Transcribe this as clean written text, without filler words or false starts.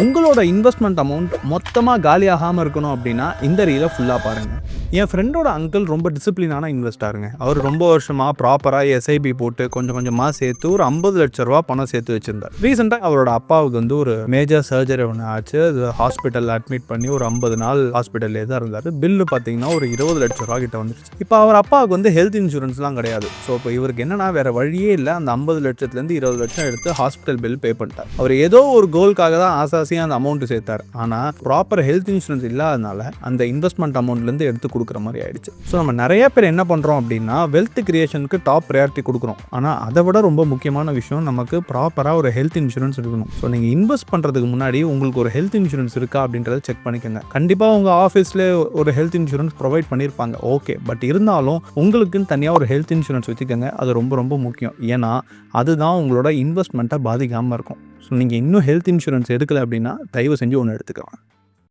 உங்களோட investment amount மொத்தமாக காலியாகாமல் இருக்கணும் அப்படின்னா இந்த ரீலை ஃபுல்லாக பாருங்கள். என் ஃப்ரெண்டோட அங்கிள் ரொம்ப டிசிப்ளினான இன்வெஸ்டாருங்க. அவர் ரொம்ப வருஷமாக ப்ராப்பராக எஸ்ஐபி போட்டு கொஞ்சம் கொஞ்சமாக சேர்த்து ஒரு 50 லட்ச ரூபா பணம் சேர்த்து வச்சிருந்தார். ரீசெண்டாக அவரோட அப்பாவுக்கு வந்து ஒரு மேஜர் சர்ஜரி ஒன்று ஆச்சு. அது ஹாஸ்பிட்டலில் அட்மிட் பண்ணி ஒரு 50 நாள் ஹாஸ்பிட்டல்லே தான் இருந்தார். பில்லு பார்த்தீங்கன்னா ஒரு 20 லட்ச ரூபா கிட்ட வந்துருச்சு. இப்போ அவர் அப்பாவுக்கு வந்து ஹெல்த் இன்சூரன்ஸ்லாம் கிடையாது. ஸோ இப்போ இவருக்கு என்னன்னா வேற வழியே இல்லை, அந்த 50 லட்சத்துலேருந்து 20 லட்சம் எடுத்து ஹாஸ்பிட்டல் பில் பே பண்ணிட்டார். அவர் ஏதோ ஒரு கோலுக்காக தான் ஆசாசியாக அந்த அமௌண்ட் சேர்த்தார். ஆனால் ப்ராப்பர் ஹெல்த் இன்சூரன்ஸ் இல்லாதனால அந்த இன்வெஸ்ட்மெண்ட் அமௌண்ட்லேருந்து எடுத்து கொடுக்குற மாதிரி ஆயிடுச்சு. ஸோ நம்ம நிறைய பேர் என்ன பண்ணுறோம் அப்படின்னா வெல்த் கிரியேஷனுக்கு டாப் ப்ரையாரிட்டி கொடுக்குறோம். ஆனால் அதை விட ரொம்ப முக்கியமான விஷயம் நமக்கு ப்ராப்பராக ஒரு ஹெல்த் இன்சூரன்ஸ் இருக்கணும். ஸோ நீங்கள் இன்வெஸ்ட் பண்ணுறதுக்கு முன்னாடி உங்களுக்கு ஒரு ஹெல்த் இன்சூரன்ஸ் இருக்கா அப்படின்றத செக் பண்ணிக்கோங்க. கண்டிப்பாக உங்கள் ஆஃபீஸில் ஒரு ஹெல்த் இன்சூரன்ஸ் ப்ரொவைட் பண்ணியிருப்பாங்க, ஓகே. பட் இருந்தாலும் உங்களுக்குன்னு தனியாக ஒரு ஹெல்த் இன்சூரன்ஸ் வச்சுக்கோங்க. அது ரொம்ப ரொம்ப முக்கியம். ஏன்னா அதுதான் உங்களோட இன்வெஸ்ட்மெண்ட்டை பாதிக்காமல் இருக்கும். ஸோ நீங்கள் இன்னும் ஹெல்த் இன்சூரன்ஸ் எடுக்கலை அப்படின்னா தயவு செஞ்சு ஒன்று எடுத்துக்கலாம்.